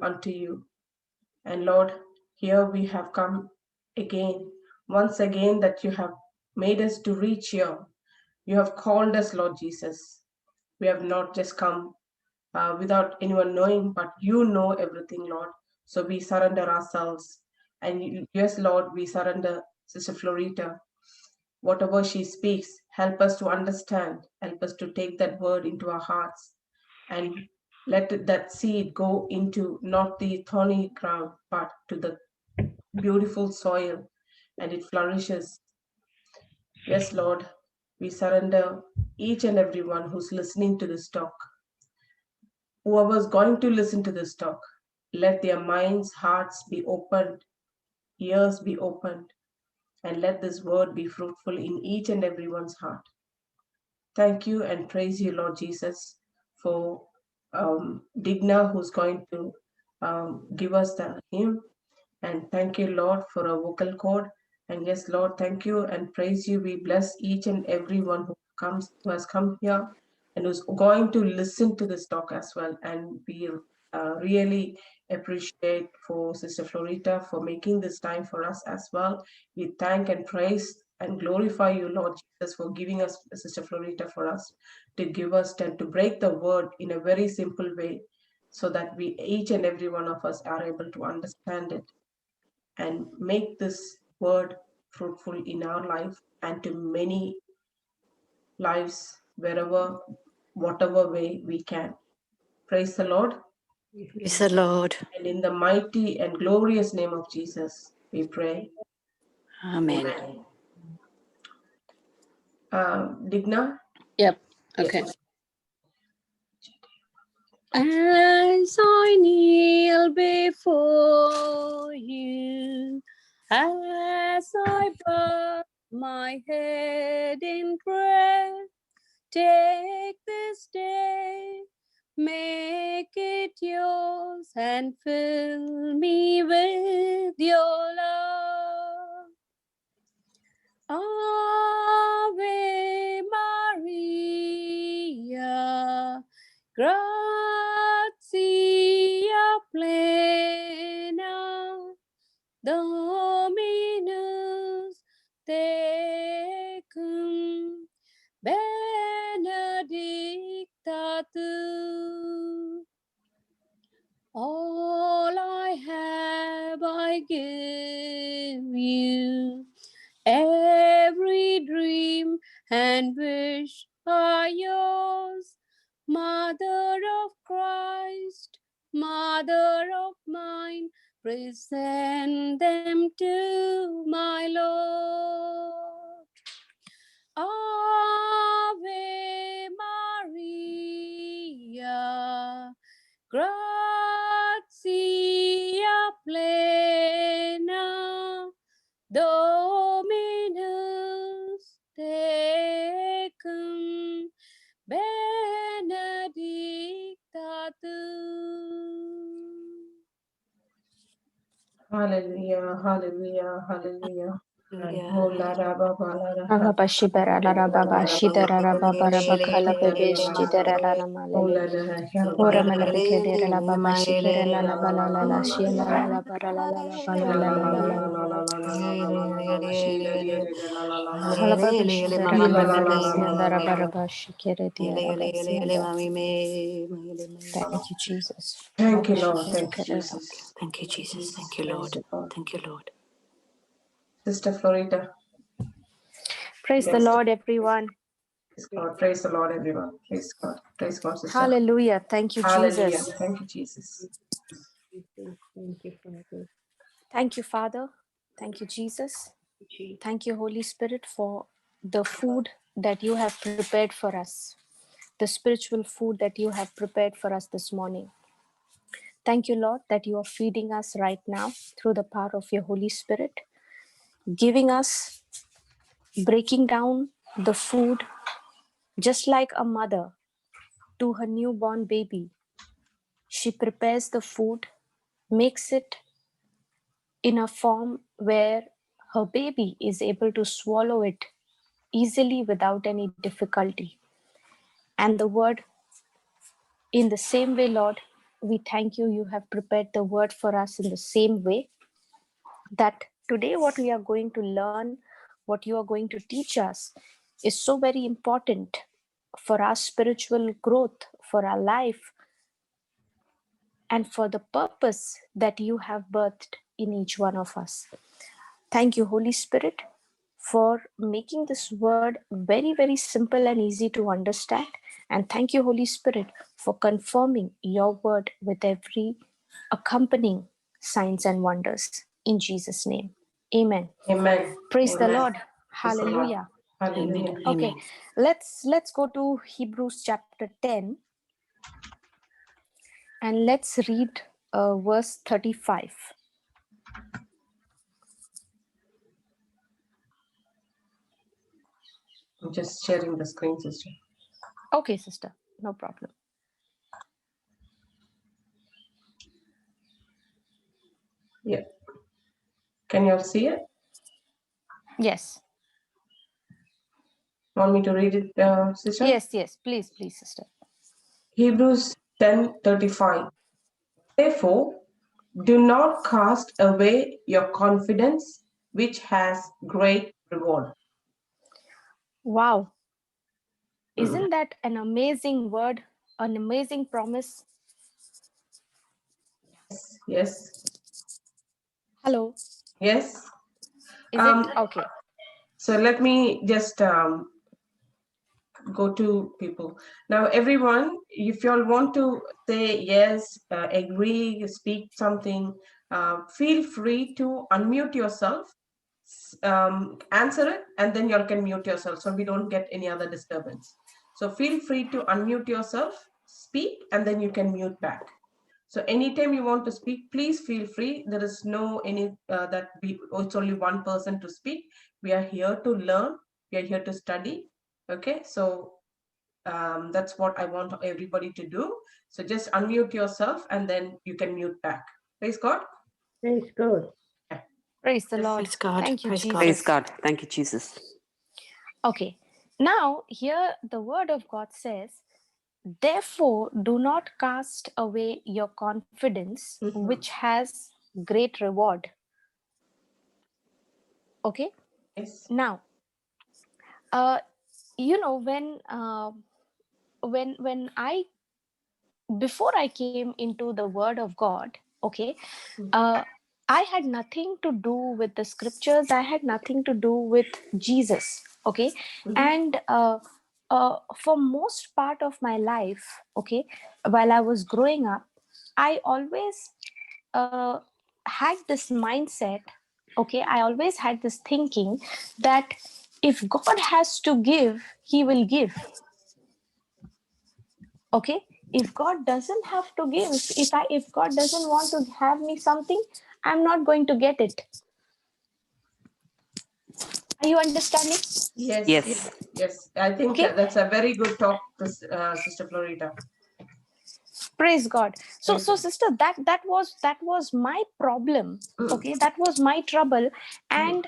unto you. And Lord, here we have come again, once again, that you have made us to reach here. You have called us, Lord Jesus. We have not just come without anyone knowing, but you know everything, Lord. So we surrender ourselves. And yes, Lord, we surrender Sister Florita. Whatever she speaks, help us to understand, help us to take that word into our hearts, and let that seed go into not the thorny ground, but to the beautiful soil, and it flourishes. Yes, Lord, we surrender each and every one who's listening to this talk. Whoever's going to listen to this talk, let their minds, hearts be opened, ears be opened, and let this word be fruitful in each and everyone's heart. Thank you and praise you, Lord Jesus, for Digna, who's going to give us the hymn. And thank you, Lord, for a vocal cord. And yes, Lord, thank you and praise you. We bless each and everyone who has come here and who's going to listen to this talk as well. And we really appreciate for Sister Florita for making this time for us as well. We thank and praise and glorify you, Lord Jesus, for giving us Sister Florita for us to give us and to break the word in a very simple way, so that we each and every one of us are able to understand it and make this word fruitful in our life and to many lives wherever, whatever way we can. Praise the Lord. Praise the Lord. And in the mighty and glorious name of Jesus, we pray. Amen. Digna? Yep. Okay. Yes. As I kneel before you, as I bow my head in prayer, take this day, make it yours, and fill me with your love. Ave Maria, gratia plena, Dominus tecum, benedicta tu. All I have I give you, every dream and wish are yours. Mother of Christ, Mother of mine, present them to my Lord. Ave Maria, gratia plena, Dominus tecum, benedicta tu. Hallelujah, hallelujah, hallelujah. Thank you, Jesus. Thank you, Lord. Thank you, Jesus. Thank you, Jesus. Thank you, Lord. Thank you, Lord. Sister Florita. Praise the Lord, everyone. Praise God. Praise the Lord, everyone. Praise God. Praise God, sister. Hallelujah. Thank you, Hallelujah. Jesus. Thank you, Jesus. Thank you, Father. Thank you, Jesus. Thank you, Holy Spirit, for the food that you have prepared for us, the spiritual food that you have prepared for us this morning. Thank you, Lord, that you are feeding us right now through the power of your Holy Spirit, giving us, breaking down the food just like a mother to her newborn baby. She prepares the food, makes it in a form where her baby is able to swallow it easily without any difficulty. And the word, in the same way, Lord, we thank you. You have prepared the word for us in the same way, that today what we are going to learn, what you are going to teach us, is so very important for our spiritual growth, for our life, and for the purpose that you have birthed in each one of us. Thank you, Holy Spirit, for making this word very, very simple and easy to understand. And thank you, Holy Spirit, for confirming your word with every accompanying signs and wonders. In Jesus' name, amen. Amen. Praise the Amen. Lord. Praise the Lord. Hallelujah. Hallelujah. Okay, Amen. let's go to Hebrews chapter 10, and let's read verse 35. I'm just sharing the screen, sister. Okay, sister, no problem. Yeah. Can you all see it? Yes. Want me to read it, sister? Yes, please, sister. Hebrews 10:35. Therefore, do not cast away your confidence, which has great reward. Wow. Isn't that an amazing word, an amazing promise? Yes. Hello. Yes. Is it okay? So let me just go to people. Now, everyone, if you all want to say yes, agree, speak something, feel free to unmute yourself, answer it, and then you all can mute yourself so we don't get any other disturbance. So feel free to unmute yourself, speak, and then you can mute back. So anytime you want to speak, please feel free. There is no any it's only one person to speak. We are here to learn. We are here to study. Okay, so that's what I want everybody to do. So just unmute yourself and then you can mute back. Praise God. Praise God. Yeah. Praise the Lord. Praise God. Thank you, Praise Jesus. God. Praise God. Thank you, Jesus. Okay. Now, here the word of God says, therefore, do not cast away your confidence, which has great reward. Okay. Yes. Now, you know, when I before I came into the word of God, okay, I had nothing to do with the scriptures. I had nothing to do with Jesus. Okay. And for most part of my life, okay, while I was growing up, I always had this mindset. Okay. I always had this thinking that if God has to give, he will give. Okay. If God doesn't have to give, if God doesn't want to have me something, I'm not going to get it. Are you understanding? Yes. Yes. Yes. Yes. I think Okay. that's a very good talk, Sister Florita. Praise God. So Praise God. sister, that was my problem. Okay, that was my trouble. And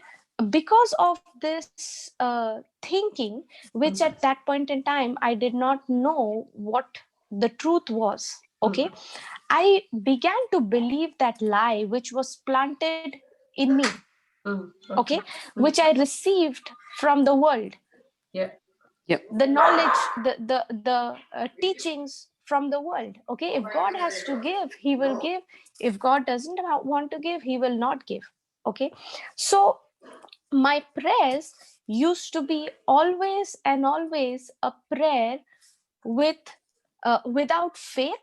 because of this thinking, which at that point in time I did not know what the truth was, okay, I began to believe that lie which was planted in me, okay, which I received from the world. Yeah. Yep. The knowledge, the teachings from the world. Okay, if God has to give, he will give. If God doesn't want to give, he will not give. Okay, so my prayers used to be always and always a prayer with without faith.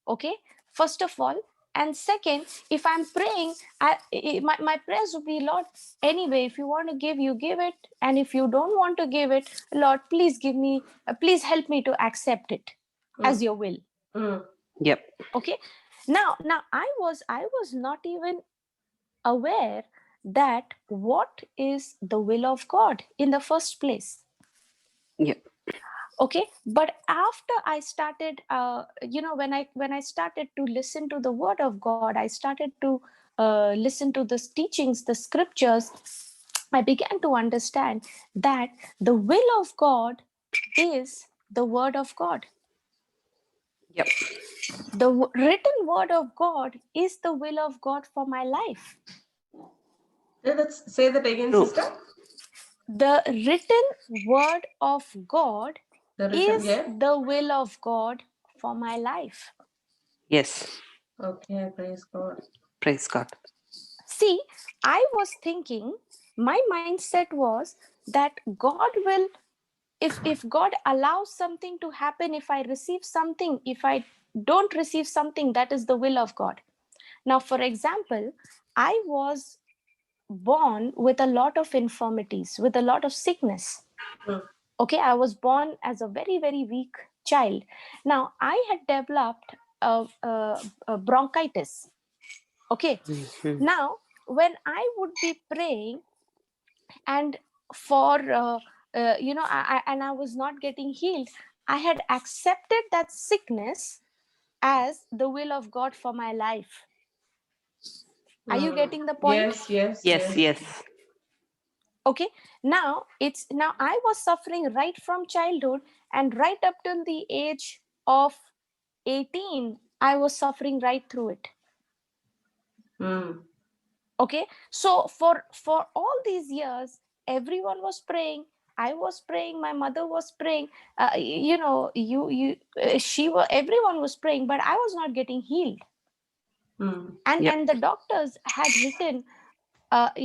Okay, first of all. And second, if I'm praying, my prayers would be, Lord, anyway, if you want to give, you give it. And if you don't want to give it, Lord, please give me, please help me to accept it as your will. Yep. Okay. Now I was not even aware that what is the will of God in the first place. Yep. Okay, but after I started when I started to listen to the word of God, I started to listen to the teachings, the scriptures, I began to understand that the will of God is the word of God. Yep. The written word of God is the will of God for my life. Let's say that again, True. sister. The written word of God The written, is yeah. the will of God for my life. Yes. Okay, praise God. Praise God. See, I was thinking, my mindset was that God will, if God allows something to happen, if I receive something, if I don't receive something, that is the will of God. Now, for example, I was born with a lot of infirmities, with a lot of sickness. Mm. Okay, I was born as a very, very weak child. Now, I had developed a bronchitis. Okay, Mhm. now when I would be praying and for and I was not getting healed, I had accepted that sickness as the will of God for my life. Are you getting the point? Yes, yes, Yes, yes. yes. Okay, now I was suffering right from childhood, and right up till the age of 18 I was suffering right through it. Mm. Okay, so for all these years everyone was praying, I was praying, my mother was praying, everyone was praying, but I was not getting healed. Mm. and Yep. and the doctors had written, had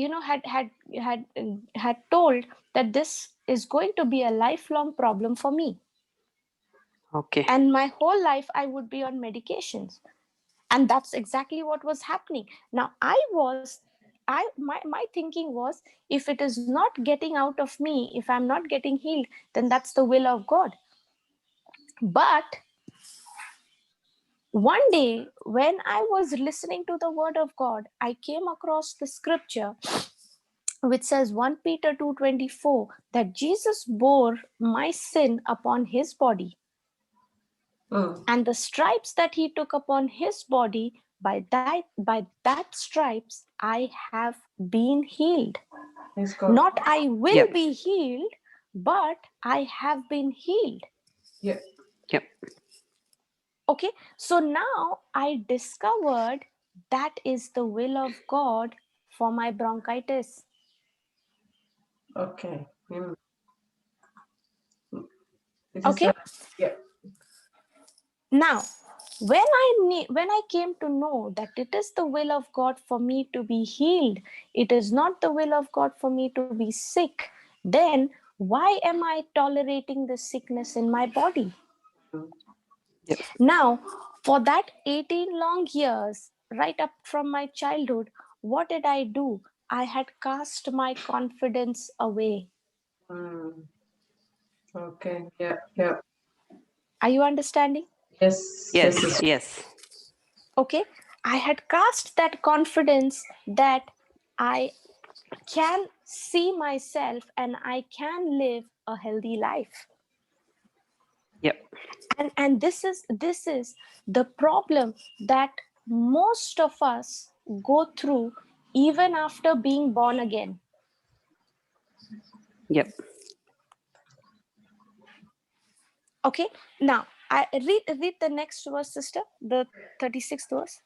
told that this is going to be a lifelong problem for me, Okay. and my whole life I would be on medications. And that's exactly what was happening. Now my thinking was, if it is not getting out of me, if I'm not getting healed, then that's the will of God. But one day when I was listening to the word of God, I came across the scripture which says 1 Peter 2:24, that Jesus bore my sin upon his body, Mm. and the stripes that he took upon his body, by that stripes I have been healed. Praise God. Not I will Yep. be healed, but I have been healed. Yeah. Yep. Okay, so now I discovered that is the will of God for my bronchitis. Okay. Mm. This is Okay, yeah. now when I came to know that it is the will of God for me to be healed, it is not the will of God for me to be sick, then why am I tolerating the sickness in my body? Mm. Yep. Now, for that 18 long years, right up from my childhood, what did I do? I had cast my confidence away. Mm. Okay. Yeah. Yeah. Are you understanding? Yes. Yes. Yes. Yes. Yes. Okay. I had cast that confidence that I can see myself and I can live a healthy life. Yep. And this is the problem that most of us go through even after being born again. Yep. Okay, now I read the next verse, sister, the 36th verse.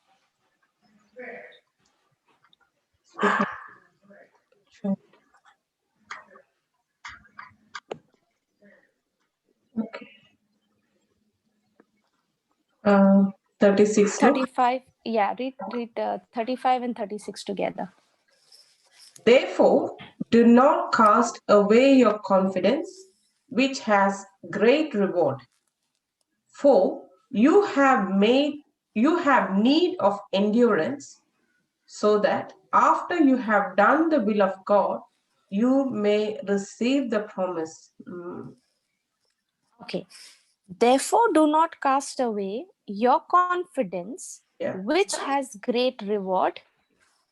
Sure. Okay. 36. No. 35, yeah, read 35 and 36 together. Therefore, do not cast away your confidence, which has great reward. For you have need of endurance, so that after you have done the will of God, you may receive the promise. Mm. Okay, therefore do not cast away your confidence, Yeah. which has great reward,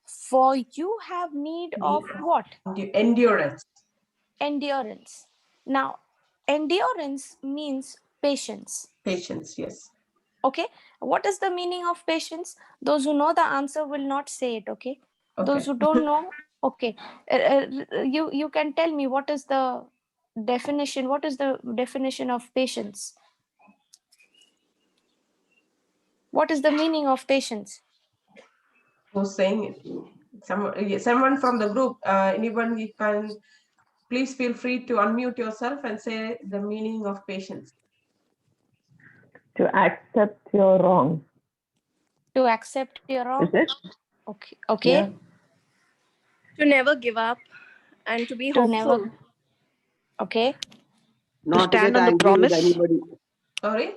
for you have need of what? Endurance. Endurance. Now, endurance means patience. Patience. Yes. Okay, what is the meaning of patience? Those who know the answer will not say it. Okay, those Okay. who don't know, okay, you can tell me what is the definition. What is the definition of patience? What is the meaning of patience? Who's saying it? Someone from the group. Anyone, you can please feel free to unmute yourself and say the meaning of patience. To accept your wrong. To accept your wrong. Is it? Okay. Okay. Yeah. To never give up and to be To hopeful. never. Okay. Not to stand get on the angry with promise. anybody. Sorry?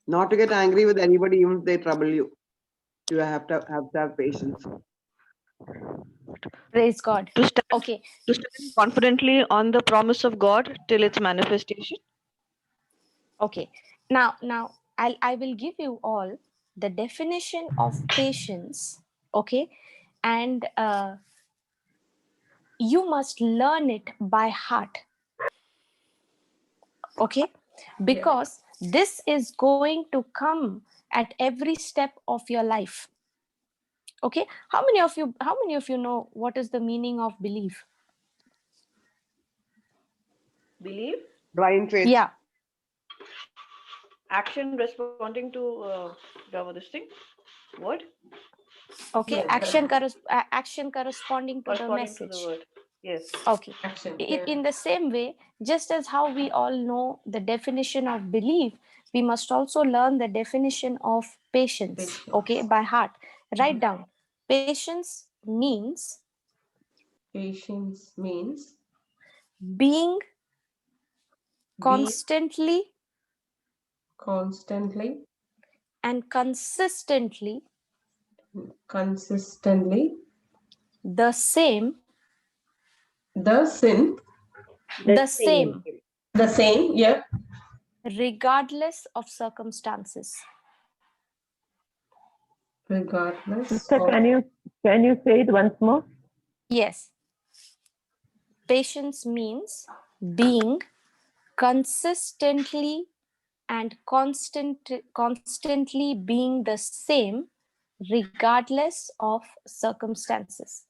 Not to get angry with anybody, even if they trouble you. You have to have patience. Praise God. To stand, Okay. to stand confidently on the promise of God till its manifestation. Okay. Now I will give you all the definition of patience. Okay. And you must learn it by heart. Okay. Because this is going to come at every step of your life. Okay. How many of you know what is the meaning of belief? Believe. Blind faith. Yeah. Action responding to this thing. Word. Okay. Yes, Action corresponding to the Corresponding to message. the word. Yes. Okay. action. In the same way, just as how we all know the definition of belief, we must also learn the definition of patience. Okay, by heart. Write down. Patience means Patience means being be constantly constantly, and consistently consistently the same, the same, yeah, regardless of circumstances. regardless Sister, of can you say it once more? Yes. Patience means being consistently and constantly being the same regardless of circumstances.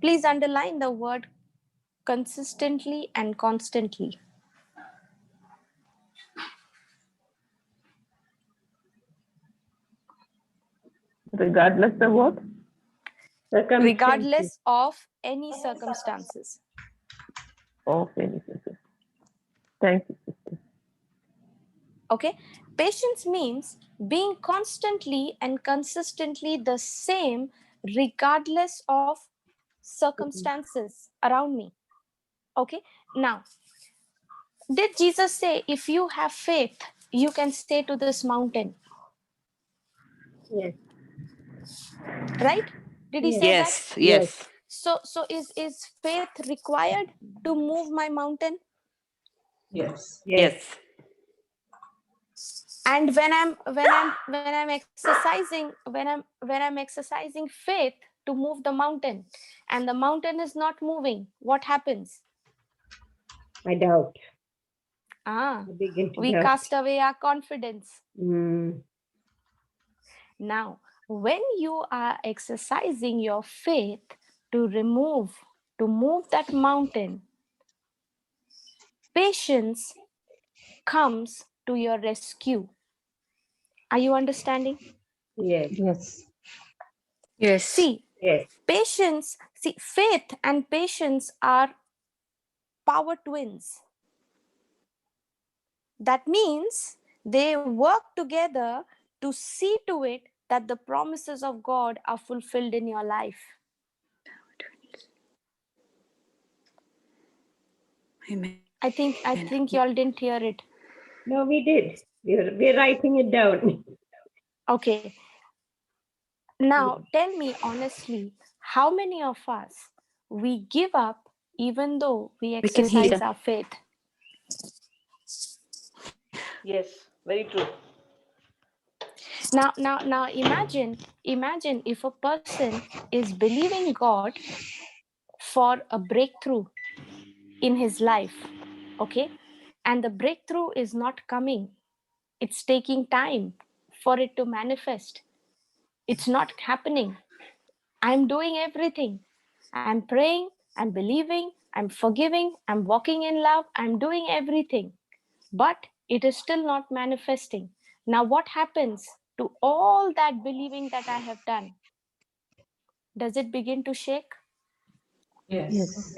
Please underline the word consistently and constantly. Regardless of what? Regardless of any circumstances. Okay, sister. Thank you, sister. Okay. Patience means being constantly and consistently the same regardless of circumstances around me. Okay. Now, did Jesus say, if you have faith, you can say to this mountain? Yes. Right? Did he say that? Yes. Yes. So is faith required to move my mountain? yes, Yes. And when I'm exercising faith to move the mountain, and the mountain is not moving, what happens? I doubt. We cast away our confidence. Now, when you are exercising your faith to move that mountain, patience comes to your rescue. Are you understanding? yes, Yes. See, faith and patience are power twins. That means they work together to see to it that the promises of God are fulfilled in your life. Amen. I think y'all didn't hear it. No, we did. We're writing it down. Okay. Now, tell me honestly, how many of us we give up even though we We can hear. exercise our faith? Yes. Very true. Now imagine if a person is believing God for a breakthrough in his life, okay? And the breakthrough is not coming. It's taking time for it to manifest. It's not happening. I'm doing everything. I'm praying, I'm believing, I'm forgiving, I'm walking in love, I'm doing everything. But It is still not manifesting. Now what happens to all that believing that I have done? Does it begin to shake? Yes.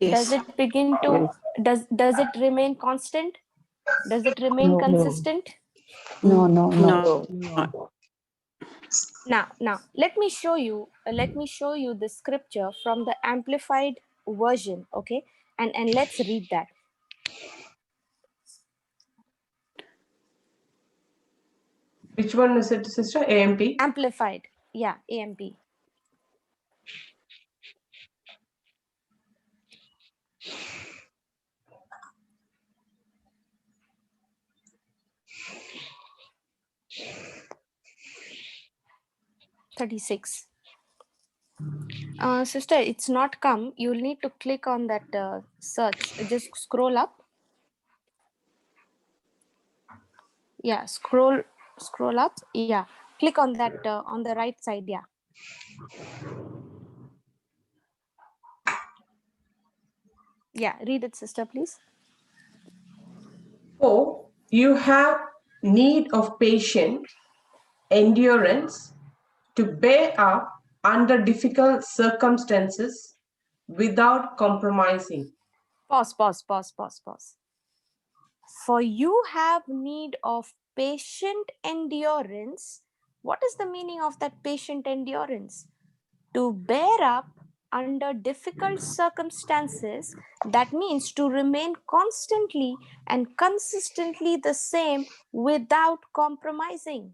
Does Yes. it begin to, does it remain constant? Does it remain consistent? No, no, no. No. Now let me show you the scripture from the amplified version, okay? And let's read that. Which one is it, sister? AMP? Amplified. Yeah, AMP. $36. Sister, it's not come. You'll need to click on that search. Just scroll up. Yeah, scroll up. Yeah, click on that on the right side. Yeah. Yeah, read it, sister, please. For you have need of patient endurance to bear up under difficult circumstances without compromising. Pause. For you have need of patient endurance. What is the meaning of that patient endurance? To bear up under difficult circumstances. That means to remain constantly and consistently the same without compromising.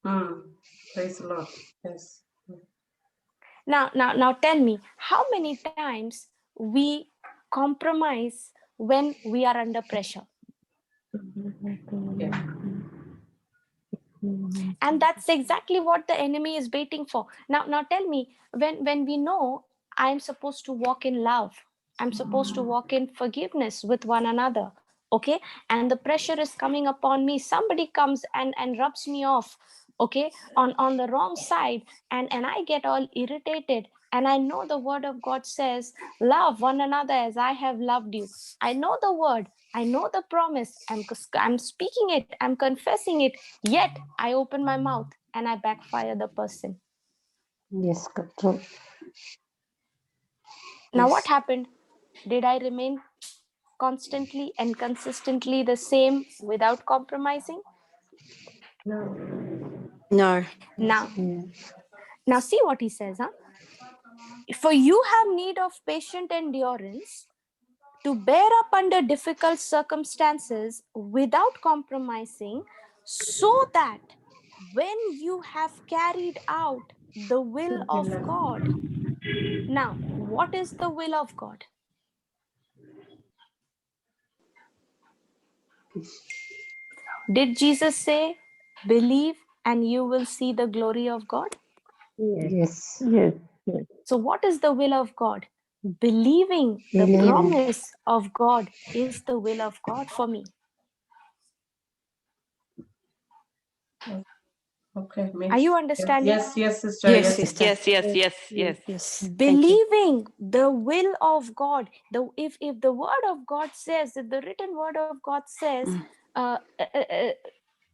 Praise the Lord. Yes. Now tell me, how many times we compromise when we are under pressure? Yeah. And that's exactly what the enemy is waiting for. Now tell me, when we know I'm supposed to walk in love, I'm supposed to walk in forgiveness with one another, okay, and the pressure is coming upon me, somebody comes and rubs me off, okay, on the wrong side, and I get all irritated, and I know the word of God says, love one another as I have loved you. I know the word, I know the promise, I'm speaking it, I'm confessing it, yet I open my mouth and I backfire the person. Yes, true. Now what happened? Did I remain constantly and consistently the same without compromising? No. Now see what he says, huh? For you have need of patient endurance to bear up under difficult circumstances without compromising, so that when you have carried out the will of God. Now, what is the will of God? Did Jesus say, believe and you will see the glory of God? Yes. So what is the will of God? Believing the promise of God is the will of God for me. Okay. Are you understanding? Yes, sister. Yes, sister. Yes. Believing the will of God. If the word of God says, if the written word of God says,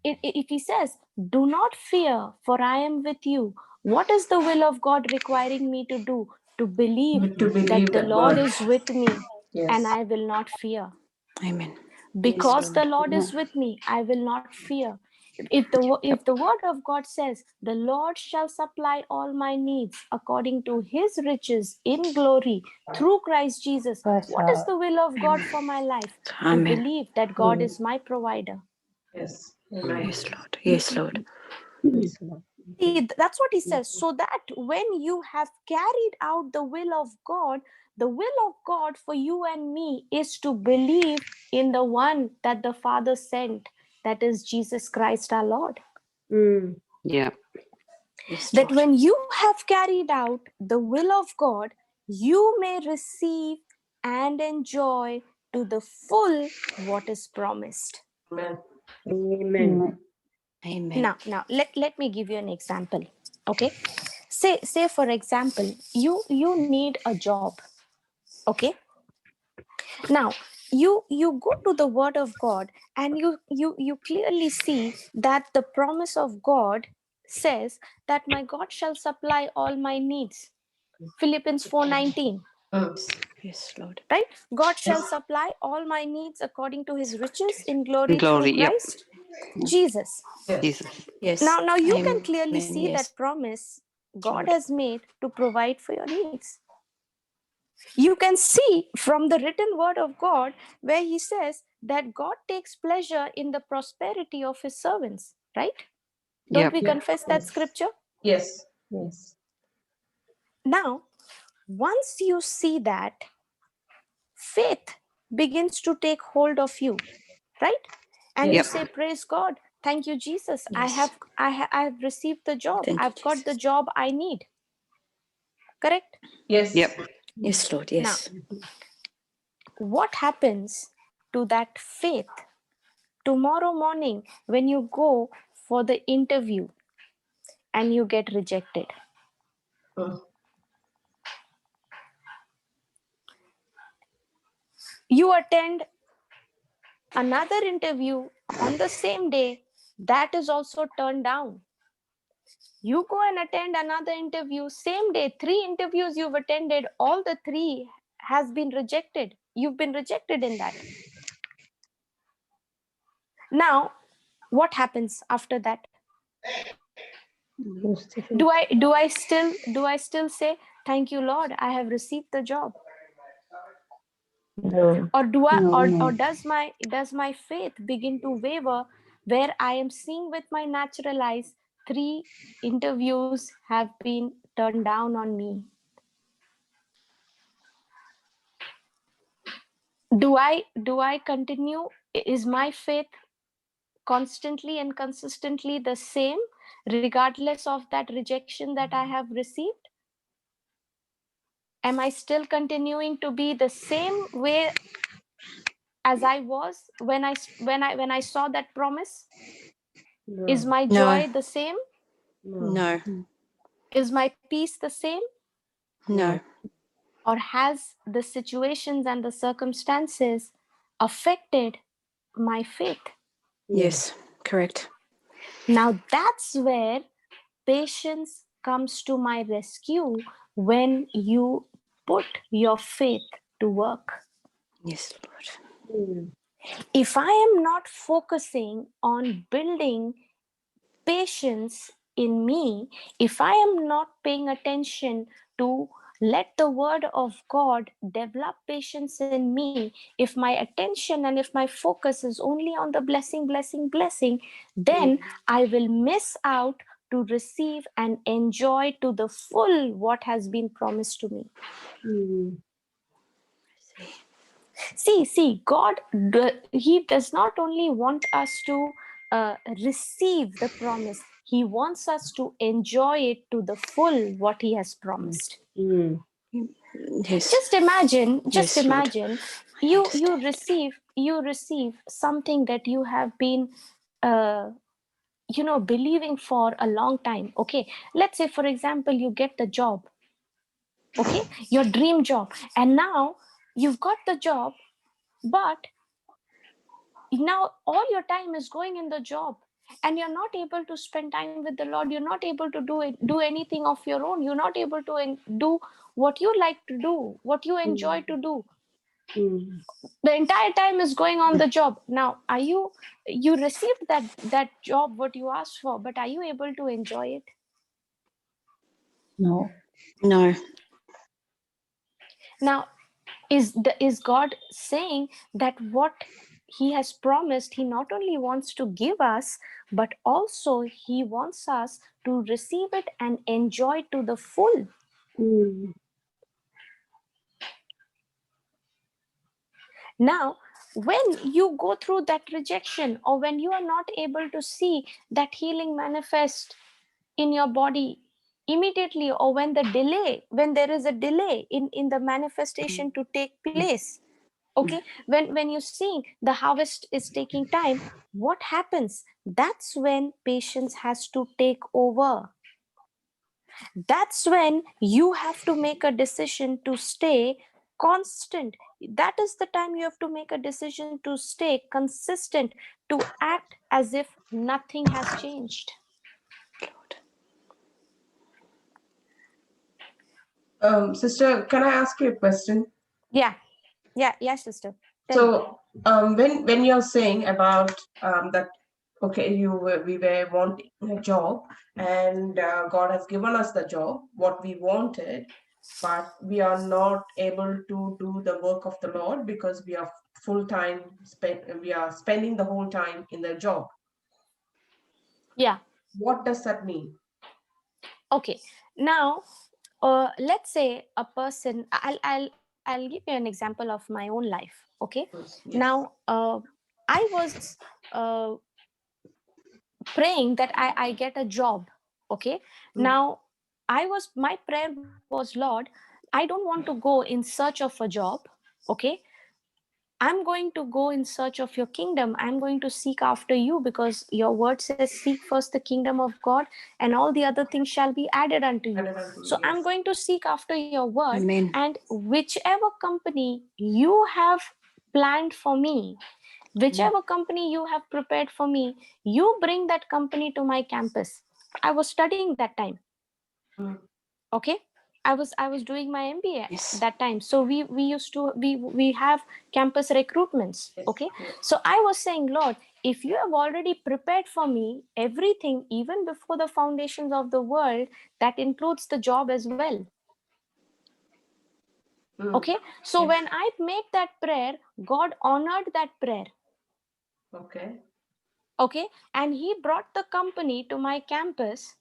if he says, do not fear, for I am with you. What is the will of God requiring me to do? To believe that the Lord is with me, and I will not fear. Amen. Because the Lord is with me, I will not fear. If the word of God says, the Lord shall supply all my needs according to his riches in glory through Christ Jesus, what is the will of God for my life? To Amen. believe that God is my provider. Yes. Amen. Yes, Lord. Yes, Lord. See, that's what he says. So that when you have carried out the will of God for you and me is to believe in the one that the Father sent, that is Jesus Christ our Lord. Yeah. Yes, That Lord. when you have carried out the will of God, you may receive and enjoy to the full what is promised. Amen. Amen. Amen. Now let me give you an example. Okay, say for example, you need a job. Okay, now you go to the word of God, and you clearly see that the promise of God says that my God shall supply all my needs. Philippians 4:19. Yes, Lord. Right? God shall supply all my needs according to his riches in glory Glory, through yep. Christ Jesus. Jesus. Yes. Now you can Amen, clearly see yes. that promise God Lord. has made to provide for your needs. You can see from the written word of God where he says that God takes pleasure in the prosperity of his servants, right? Don't we confess that scripture? Yes. Yes. Now, once you see that, faith begins to take hold of you, right? And you Yes. say, praise God, thank you, Jesus. Yes. I have received the job. Thank you, I've got the Jesus. job I need. Correct? Yes. Yep. Yes, Lord. Yes. What happens to that faith tomorrow morning when you go for the interview and you get rejected? Mm. You attend another interview on the same day, that is also turned down. You go and attend another interview, same day, 3 interviews you've attended, all the 3 has been rejected. You've been rejected in that. Now, what happens after that? Lose the faith. Do I still say, thank you, Lord, I have received the job? No. Or do I No, no. or does my faith begin to waver, where I am seeing with my natural eyes 3 interviews have been turned down on me? Do I continue? Is my faith constantly and consistently the same, regardless of that rejection that I have received? Am I still continuing to be the same way as I was when I saw that promise? No. Is my No. joy the same? No. Is my peace the same? No. Or has the situations and the circumstances affected my faith? Yes. Correct. Now that's where patience comes to my rescue, when you put your faith to work. Yes, Lord. If I am not focusing on building patience in me, if I am not paying attention to let the word of God develop patience in me, if my attention and if my focus is only on the blessing, then I will miss out to receive and enjoy to the full what has been promised to me. See, God, he does not only want us to receive the promise, he wants us to enjoy it to the full what he has promised. Yes. Just imagine Lord. you receive something that you have been believing for a long time. Okay, let's say for example you get the job, okay, your dream job, and now you've got the job, but now all your time is going in the job, and you're not able to spend time with the Lord. You're not able to do anything of your own. You're not able to do what you like to do, what you enjoy to do. The entire time is going on the job. Now, you received that job what you asked for, but are you able to enjoy it? No. No. Now, is God saying that what he has promised, he not only wants to give us, but also he wants us to receive it and enjoy to the full? Now, when you go through that rejection, or when you are not able to see that healing manifest in your body immediately, or when there is a delay in the manifestation to take place, okay, when you see the harvest is taking time, what happens? That's when patience has to take over. That's when you have to make a decision to stay constant that is the time you have to make a decision to stay consistent, to act as if nothing has changed. Sister, can I ask you a question? Yeah, sister. Tell me. So, when you're saying about that, okay, we were wanting a job, and God has given us the job, what we wanted, but we are not able to do the work of the Lord because we are full time we are spending the whole time in the job. Yeah. What does that mean? Okay. Now, let's say a person. I'll give you an example of my own life. Okay. Yes. Now, I was praying that I get a job. Okay. Now, my prayer was, Lord, I don't want to go in search of a job. Okay. I'm going to go in search of your kingdom. I'm going to seek after you, because your word says, seek first the kingdom of God, and all the other things shall be added unto you. So I'm going to seek after your word. Amen. And whichever company you have planned for me, whichever company you have prepared for me, you bring that company to my campus. I was studying that time. Okay. I was doing my MBA Yes. that time. So we used to we have campus recruitments. Okay. So I was saying, Lord, if you have already prepared for me everything, even before the foundations of the world, that includes the job as well. Okay. So when I made that prayer, God honored that prayer. Okay. Okay. And he brought the company to my campus.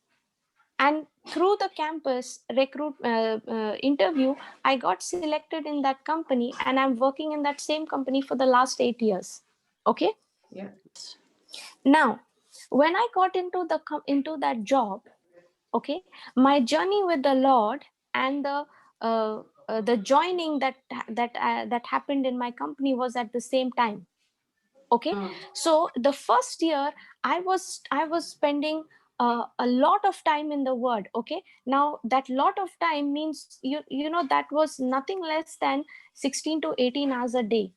And through the campus interview, I got selected in that company, and I'm working in that same company for the last 8 years. Okay. Yeah. Now, when I got into that job, okay, my journey with the Lord and the joining that happened in my company was at the same time. Okay. So the first year I was spending a lot of time in the word. Okay. Now that lot of time means you know that was nothing less than 16 to 18 hours a day.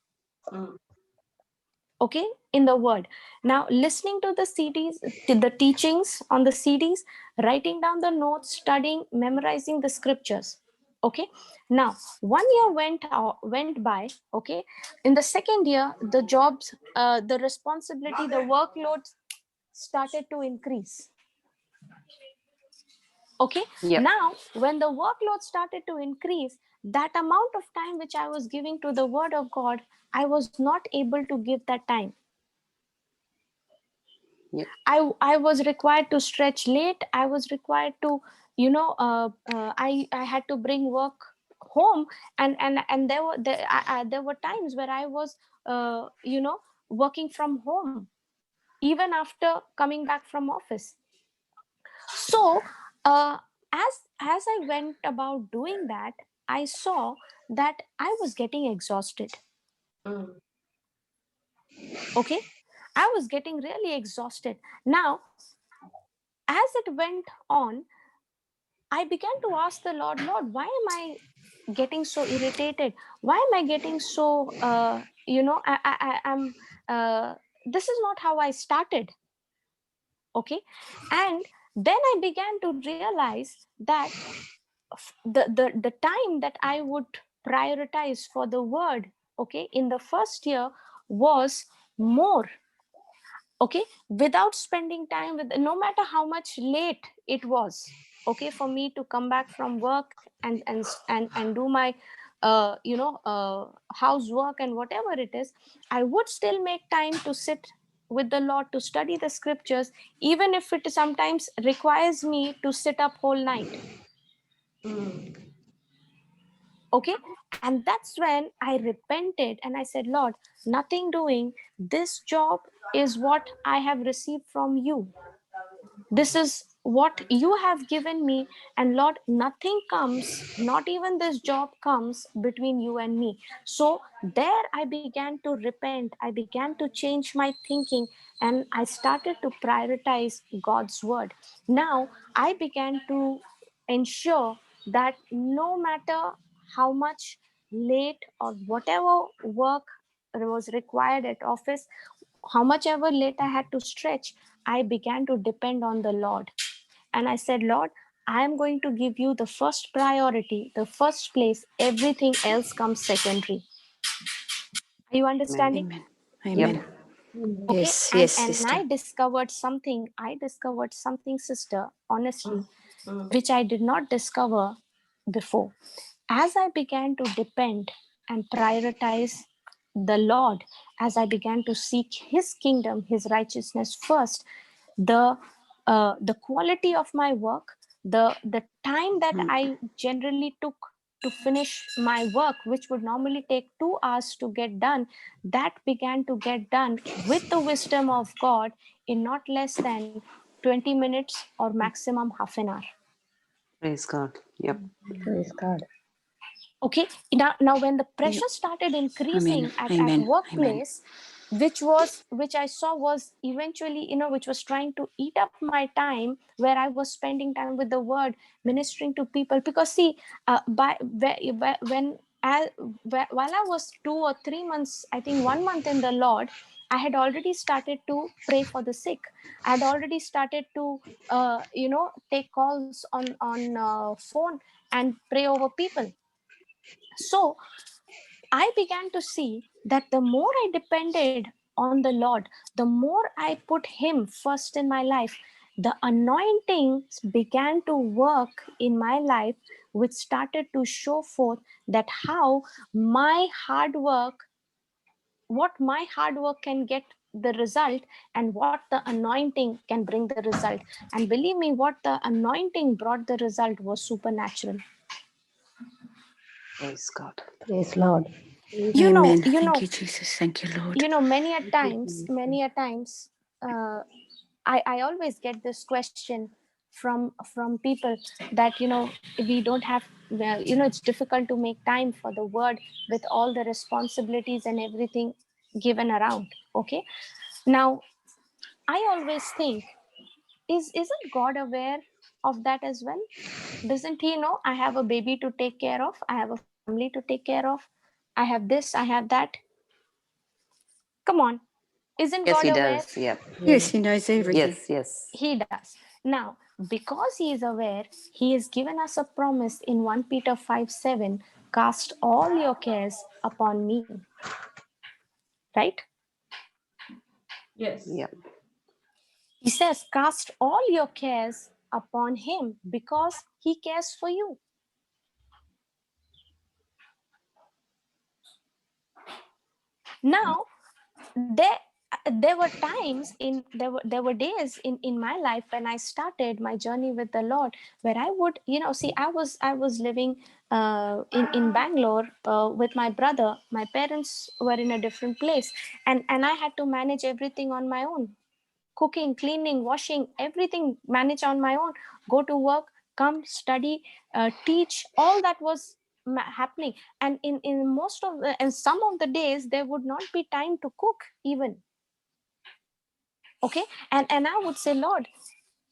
Okay, in the word. Now listening to the CDs, to the teachings on the CDs, writing down the notes, studying, memorizing the scriptures. Okay. Now 1 year went by. Okay. In the second year, the jobs, the responsibility, the workload started to increase. Okay. Yep. Now when the workload started to increase, that amount of time which I was giving to the word of God, I was not able to give that time. Yep. I was required to stretch late. I was required to, I had to bring work home, and there were times where I was, working from home, even after coming back from office. So, as I went about doing that, I saw that I was getting exhausted. Okay, I was getting really exhausted. Now, as it went on, I began to ask the Lord, Lord, why am I getting so irritated? Why am I getting so, I'm, this is not how I started. Okay. And then I began to realize that the time that I would prioritize for the word, okay, in the first year was more. Okay, without spending time with, no matter how much late it was, okay, for me to come back from work and do my housework and whatever it is, I would still make time to sit with the Lord, to study the scriptures, even if it sometimes requires me to sit up whole night. Okay. And that's when I repented and I said, Lord, nothing doing, this job is what I have received from you. This is what you have given me, and Lord, nothing comes, not even this job comes between you and me. So there I began to repent, I began to change my thinking, and I started to prioritize God's word. Now I began to ensure that no matter how much late or whatever work was required at office, how much ever late I had to stretch, I began to depend on the Lord. And I said, Lord, I am going to give you the first priority, the first place. Everything else comes secondary. Are you understanding? Amen. Yep. Amen. Okay. Yes, And yes, I sister. discovered something. Sister, honestly, Mm. which I did not discover before. As I began to depend and prioritize the Lord, as I began to seek His kingdom, His righteousness first, the quality of my work, the time that I generally took to finish my work, which would normally take 2 hours to get done, that began to get done with the wisdom of God in not less than 20 minutes or maximum half an hour. Praise God. Yep. Praise God. Okay, now when the Yep. pressure started Amen. increasing at Amen. workplace, which I saw was eventually, which was trying to eat up my time, where I was spending time with the word, ministering to people. Because see, while I was 2 or 3 months, I think 1 month in the Lord, I had already started to pray for the sick. I had already started to take calls on phone and pray over people. So I began to see that the more I depended on the Lord, the more I put Him first in my life, the anointing began to work in my life, which started to show forth that how my hard work, what my hard work can get the result, and what the anointing can bring the result. And believe me, what the anointing brought the result was supernatural. Praise God. Praise Lord. Amen. You Thank know, you, Jesus. Thank you, Lord. many a times, I always get this question from people that we don't have, well, it's difficult to make time for the word with all the responsibilities and everything given around. Okay, now I always think, isn't God aware of that as well? Doesn't He know I have a baby to take care of, I have a family to take care of, I have this, I have that? Come on, isn't Yes, God he aware? does. Yep. Yes, Yes. He knows Yes. everything. Yes, yes. He does. Now, because He is aware, He has given us a promise in 1 Peter 5:7, cast all your cares upon me. Right? Yes. Yep. He says, cast all your cares upon Him because He cares for you. Now, there were times there were days in my life when I started my journey with the Lord, where I would see, I was living in Bangalore with my brother. My parents were in a different place, and I had to manage everything on my own: cooking, cleaning, washing, everything manage on my own. Go to work, come, study, teach. All that was happening. And in most of the, and some of the days, there would not be time to cook even. Okay, and I would say, Lord,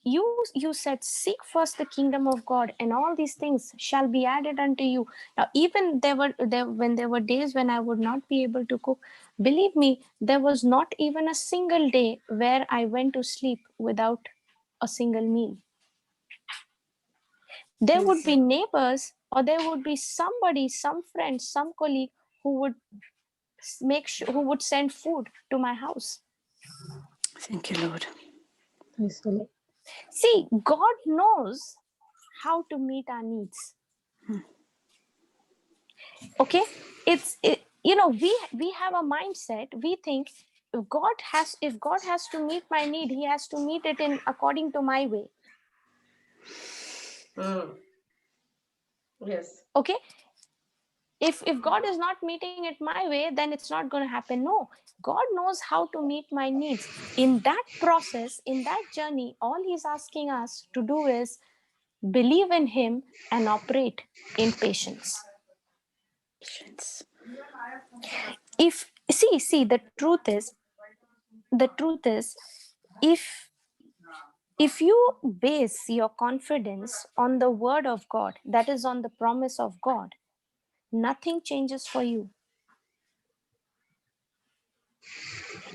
you said, seek first the kingdom of God, and all these things shall be added unto you. Now, even when there were days when I would not be able to cook, believe me, there was not even a single day where I went to sleep without a single meal. There would be neighbors, or there would be somebody, some friend, some colleague who would who would send food to my house. Thank you, Lord. Praise the Lord. See, God knows how to meet our needs. Okay, we have a mindset. We think, if God has to meet my need, He has to meet it in according to my way. Yes. Okay, if God is not meeting it my way, then it's not going to happen. No, God knows how to meet my needs. In that process, in that journey, all He's asking us to do is believe in Him and operate in patience. Patience. If see the truth is, if you base your confidence on the word of God, that is on the promise of God, nothing changes for you.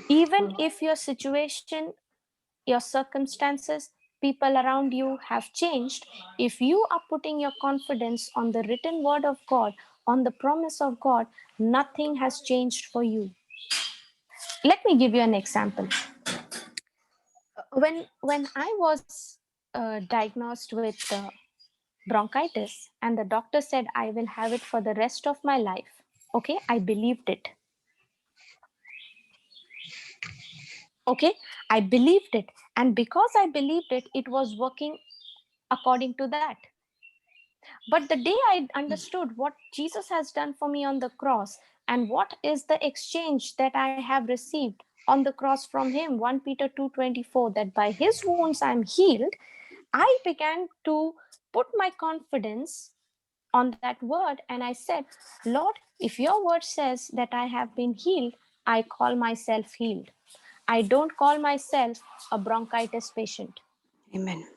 Even if your situation, your circumstances, people around you have changed, if you are putting your confidence on the written word of God, on the promise of God, nothing has changed for you. Let me give you an example. When I was diagnosed with bronchitis, and the doctor said I will have it for the rest of my life, okay, I believed it. Okay, I believed it, and because I believed it, it was working according to that. But the day I understood what Jesus has done for me on the cross, and what is the exchange that I have received on the cross from him, 1 Peter 2:24, that by his wounds I am healed, I began to put my confidence on that word, and I said, Lord, if your word says that I have been healed, I call myself healed. I don't call myself a bronchitis patient. Amen.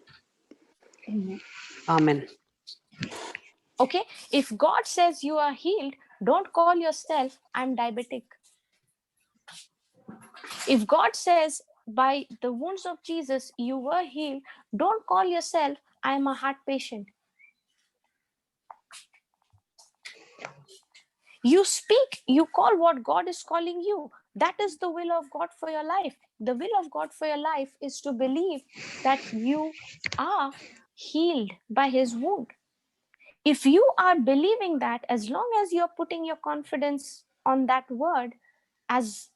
Amen. Amen. Okay, if God says you are healed, don't call yourself I'm diabetic. If God says by the wounds of Jesus you were healed, don't call yourself I'm a heart patient. You speak, you call what God is calling you. That is the will of God for your life. The will of God for your life is to believe that you are healed by his wound. If you are believing that, as long as you're putting your confidence on that word, as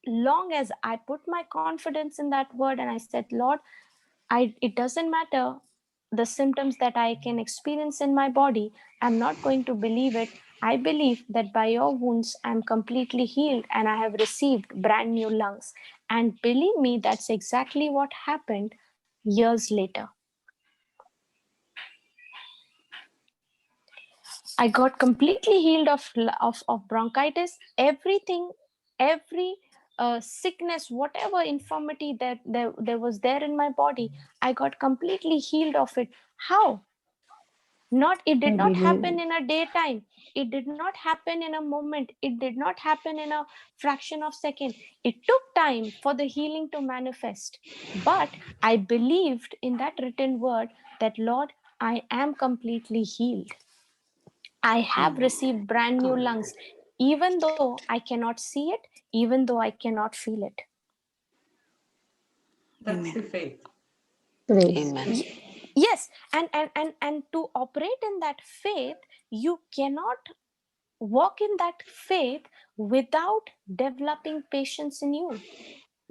long as I put my confidence in that word and I said, Lord, it doesn't matter the symptoms that I can experience in my body, I'm not going to believe it. I believe that by your wounds, I'm completely healed and I have received brand new lungs. And believe me, that's exactly what happened years later. I got completely healed of bronchitis. Everything, every sickness, whatever infirmity that there was there in my body, I got completely healed of it. How? It did I not believe. happen in a daytime. It did not happen in a moment. It did not happen in a fraction of second. It took time for the healing to manifest. But I believed in that written word that, Lord, I am completely healed. I have received brand new lungs, even though I cannot see it, even though I cannot feel it. That's the Amen. faith. Praise. Amen. Yes, and to operate in that faith, you cannot walk in that faith without developing patience in you.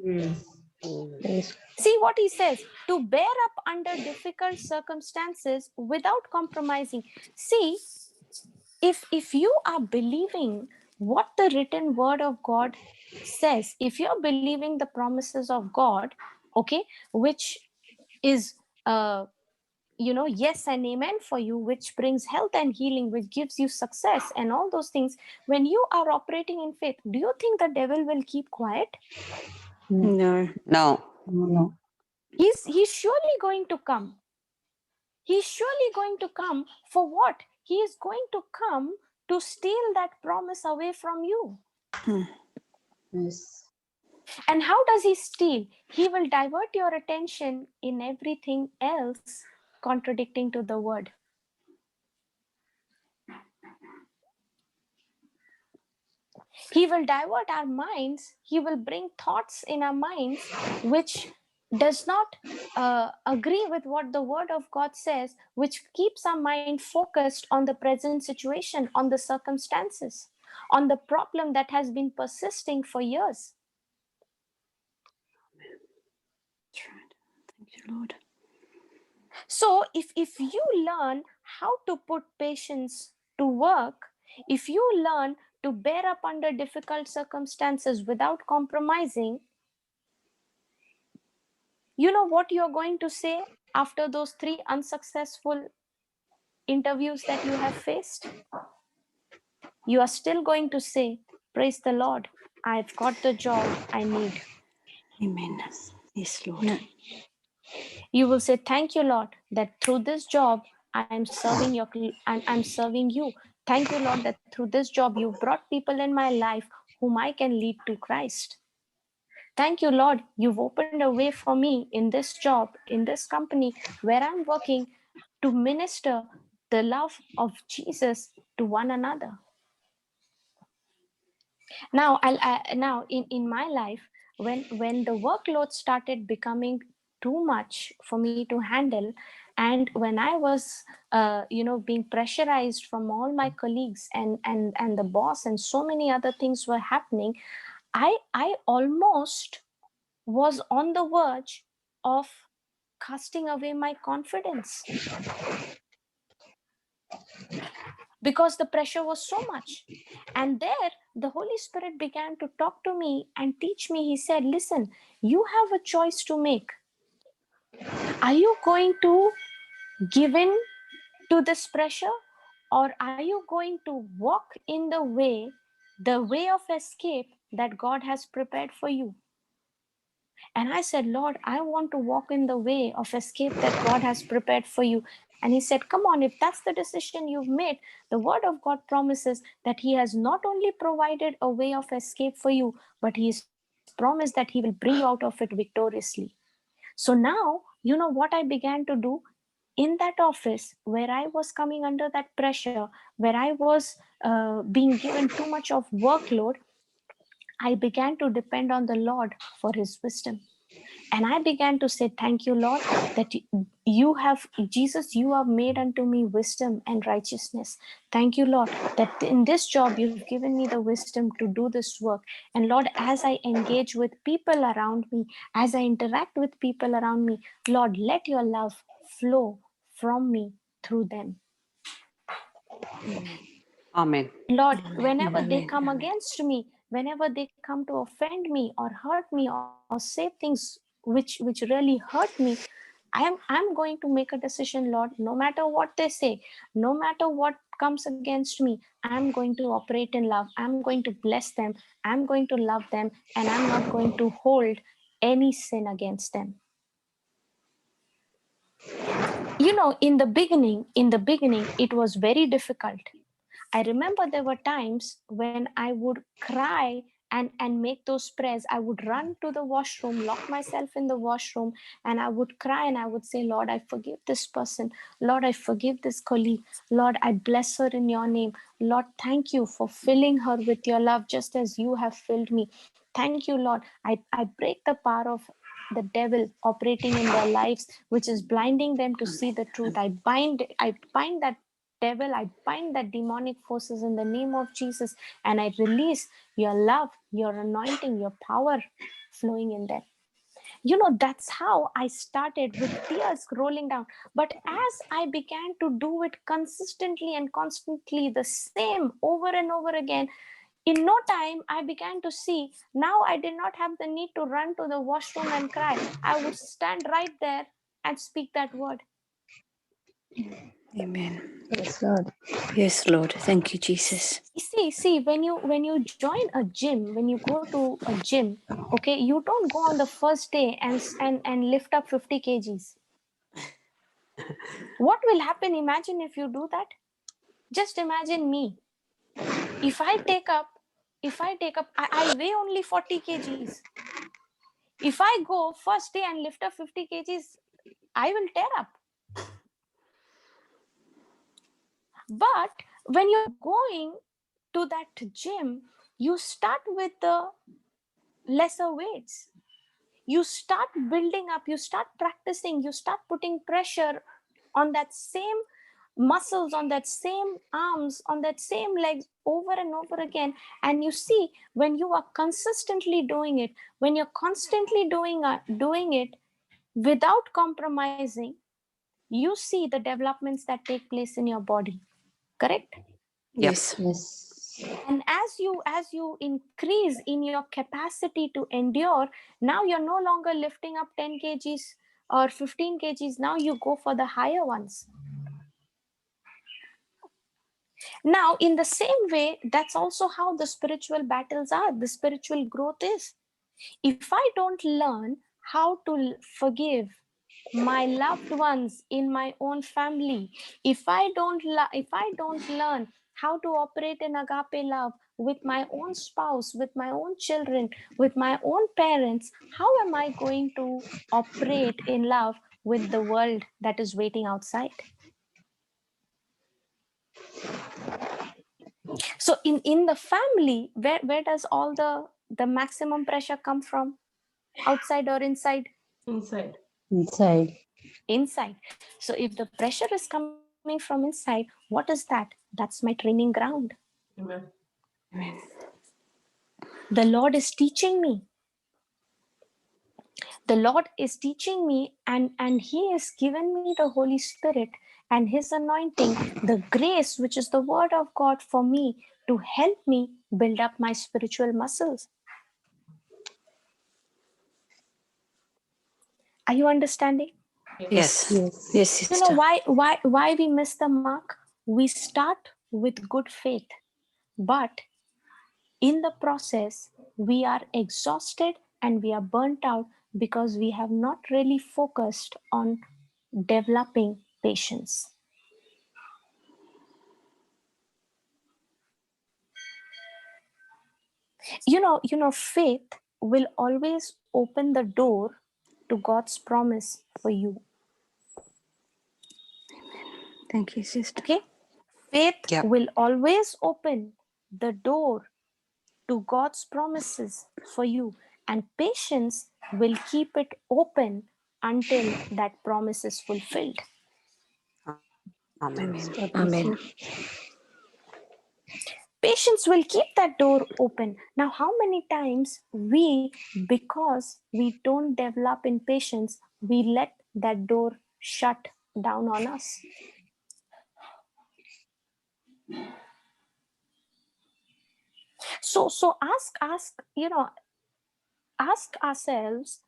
Mm. Yes. Praise. See what he says, to bear up under difficult circumstances without compromising. See, if you are believing what the written word of God says, if you're believing the promises of God, okay, which is yes and amen for you, which brings health and healing, which gives you success and all those things, when you are operating in faith, do you think the devil will keep quiet? No. No. No. No. No. He's surely going to come. He's surely going to come. For what? He is going to come to steal that promise away from you. Yes. And how does he steal? He will divert your attention in everything else contradicting to the word. He will divert our minds. He will bring thoughts in our minds which does not agree with what the word of God says, which keeps our mind focused on the present situation, on the circumstances, on the problem that has been persisting for years. That's right. Thank you, Lord. So if you learn how to put patience to work, if you learn to bear up under difficult circumstances without compromising, you know what you're going to say after those 3 unsuccessful interviews that you have faced? You are still going to say, praise the Lord, I've got the job I need. Amen. Yes, Lord. No. You will say, thank you, Lord, that through this job I'm serving I'm serving you. Thank you, Lord, that through this job, you've brought people in my life whom I can lead to Christ. Thank you, Lord, you've opened a way for me in this job, in this company where I'm working, to minister the love of Jesus to one another. Now, now in my life, when the workload started becoming too much for me to handle, and when I was being pressurized from all my colleagues and the boss, and so many other things were happening, I almost was on the verge of casting away my confidence, because the pressure was so much. And there the Holy Spirit began to talk to me and teach me. He said, listen, you have a choice to make. Are you going to give in to this pressure, or are you going to walk in the way of escape that God has prepared for you? And I said, Lord, I want to walk in the way of escape that God has prepared for you. And he said, come on, if that's the decision you've made, the word of God promises that he has not only provided a way of escape for you, but he has promised that he will bring you out of it victoriously. So now, you know what I began to do? In that office where I was coming under that pressure, where I was being given too much of workload, I began to depend on the Lord for his wisdom. And I began to say, thank you, Lord, that you have, Jesus, you have made unto me wisdom and righteousness. Thank you, Lord, that in this job, you've given me the wisdom to do this work. And Lord, as I engage with people around me, as I interact with people around me, Lord, let your love flow from me through them. Amen. Lord, Amen. whenever they Amen. come against me, whenever they come to offend me or hurt me or say things which really hurt me, I'm going to make a decision, Lord. No matter what they say, no matter what comes against me, I'm going to operate in love. I'm going to bless them. I'm going to love them, and I'm not going to hold any sin against them. You know, in the beginning, it was very difficult. I remember there were times when I would cry and make those prayers. I would run to the washroom, lock myself in the washroom, and I would cry and I would say, Lord, I forgive this person. Lord, I forgive this colleague. Lord, I bless her in your name. Lord, thank you for filling her with your love just as you have filled me. Thank you, Lord. I break the power of the devil operating in their lives, which is blinding them to see the truth. I bind that devil, I bind that demonic forces in the name of Jesus, and I release your love, your anointing, your power flowing in them. You know, that's how I started, with tears rolling down. But as I began to do it consistently and constantly, the same over and over again, in no time, I began to see, now I did not have the need to run to the washroom and cry. I would stand right there and speak that word. Amen. Praise Lord. Yes, Lord. Thank you, Jesus. See, when you join a gym, when you go to a gym, okay, you don't go on the first day and lift up 50 kgs. What will happen? Imagine if you do that. Just imagine me. If I take up, I weigh only 40 kgs. If I go first day and lift up 50 kgs, I will tear up. But when you're going to that gym, you start with the lesser weights. You start building up, you start practicing, you start putting pressure on that same muscles, on that same arms, on that same legs over and over again. And you see, when you are consistently doing it, when you're constantly doing it without compromising, you see the developments that take place in your body. Correct? Yes. Yes. And as you increase in your capacity to endure, now you're no longer lifting up 10 kgs or 15 kgs. Now you go for the higher ones. Now, in the same way, that's also how the spiritual battles are, the spiritual growth is. If I don't learn how to forgive my loved ones in my own family, if I don't learn how to operate in agape love with my own spouse, with my own children, with my own parents, how am I going to operate in love with the world that is waiting outside? So in the family, where does all the maximum pressure come from? Outside or inside? Inside. Inside. Inside. So if the pressure is coming from inside, what is that? That's my training ground. Amen. Amen. The Lord is teaching me. The Lord is teaching me, and He has given me the Holy Spirit and His anointing, the grace, which is the Word of God for me to help me build up my spiritual muscles. Are you understanding? Yes. Yes. Yes, You know sister. why we miss the mark? We start with good faith, but in the process, we are exhausted and we are burnt out because we have not really focused on developing patience. Faith will always open the door to God's promise for you. Thank you, sister. Okay? Faith Yep. will always open the door to God's promises for you, and patience will keep it open until that promise is fulfilled. Amen. That's what we Amen. see. Patience will keep that door open. Now, how many times because we don't develop in patience, we let that door shut down on us? So ask ourselves,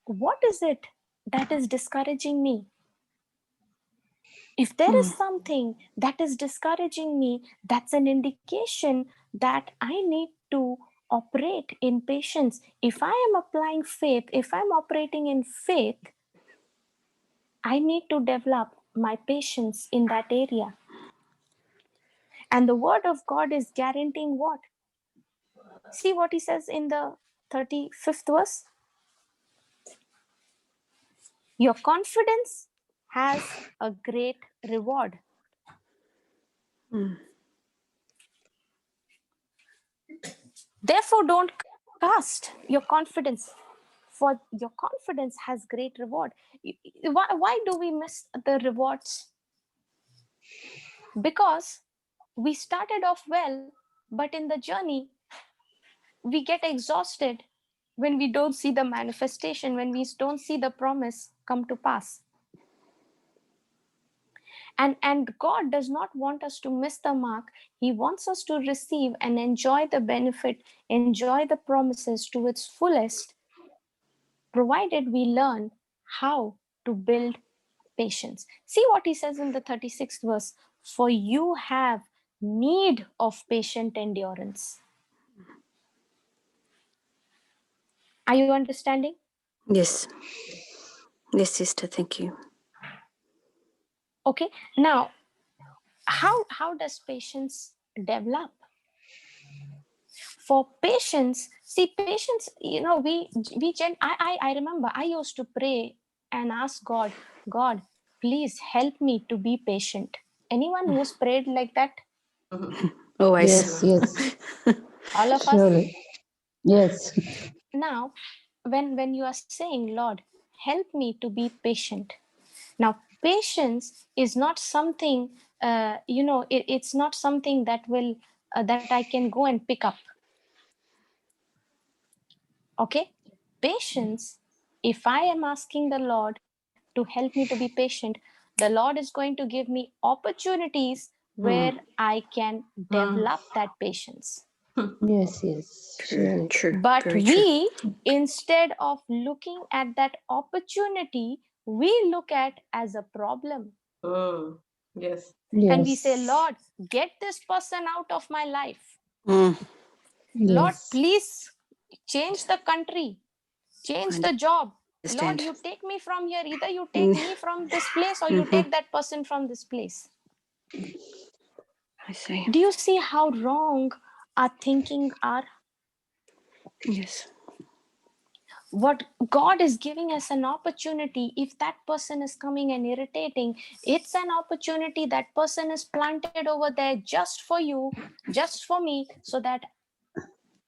what is it that is discouraging me? If there is something that is discouraging me, that's an indication that I need to operate in patience. If I am applying faith, if I'm operating in faith, I need to develop my patience in that area. And the word of God is guaranteeing what? See what he says in the 35th verse. Your confidence has a great reward. Therefore, don't cast your confidence, for your confidence has great reward. Why do we miss the rewards? Because we started off well, but in the journey, we get exhausted when we don't see the manifestation, when we don't see the promise come to pass. And God does not want us to miss the mark. He wants us to receive and enjoy the benefit, enjoy the promises to its fullest, provided we learn how to build patience. See what he says in the 36th verse. For you have need of patient endurance. Are you understanding? Yes. Yes, sister. Thank you. Okay. Now, how does patience develop? For patience, see, patience, I remember I used to pray and ask God, please help me to be patient. Anyone who's prayed like that? Oh, I Yes, see. yes. All of us? Surely. Yes. Now, when you are saying, Lord, help me to be patient. Now, patience is not something, it's not something that will that I can go and pick up. Okay? Patience, if I am asking the Lord to help me to be patient, the Lord is going to give me opportunities where I can develop that patience. Yes, yes. True, Surely. true. But Very true. we, instead of looking at that opportunity, we look at as a problem. Yes. And we say, Yes. Lord, get this person out of my life. Mm. Lord, Yes. please change the country, change the job. Lord, you take me from here. Either you take me from this place or you take that person from this place. I see. Do you see how wrong our thinking are? Yes. What God is giving us an opportunity. If that person is coming and irritating, it's an opportunity. That person is planted over there just for you, just for me, so that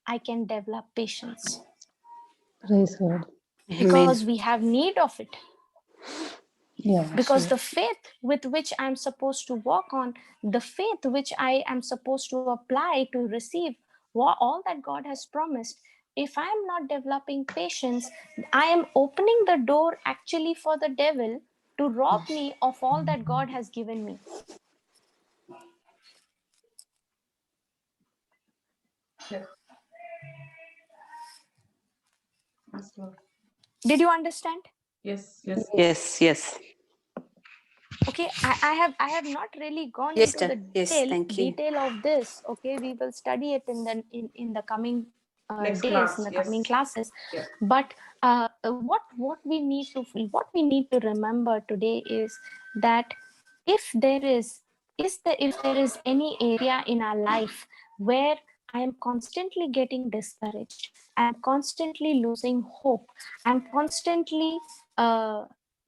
I can develop patience. Praise God. Because Amen. we have need of it. Yeah. Because Sure. the faith with which I'm supposed to walk on, the faith which I am supposed to apply to receive all that God has promised, if I am not developing patience, I am opening the door actually for the devil to rob me of all that God has given me. Yeah. Yes, Lord. Did you understand? Yes, yes. Yes, yes. Okay, I have not really gone Yes, into the yes, thank you. detail of this. Okay, we will study it in the coming Next days, in class, the yes. coming classes. Yeah. But what we need to remember today is that if there is any area in our life where I am constantly getting discouraged, I'm constantly losing hope, I'm constantly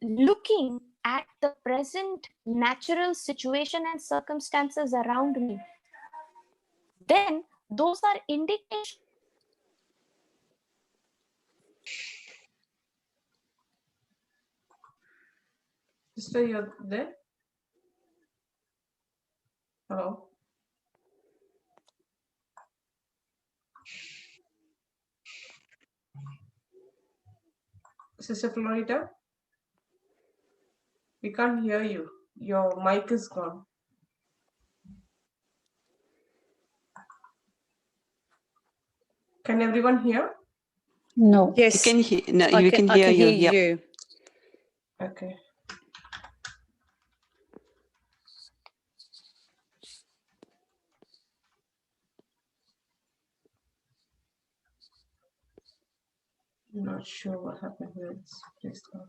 looking at the present natural situation and circumstances around me, then those are indications. Sister, you're there? Hello? Sister Florida? We can't hear you. Your mic is gone. Can everyone hear? No. You Yes, can hear, no, I we can, can I hear can you. hear Yep. you. Okay. I'm not sure what happened here. Please God.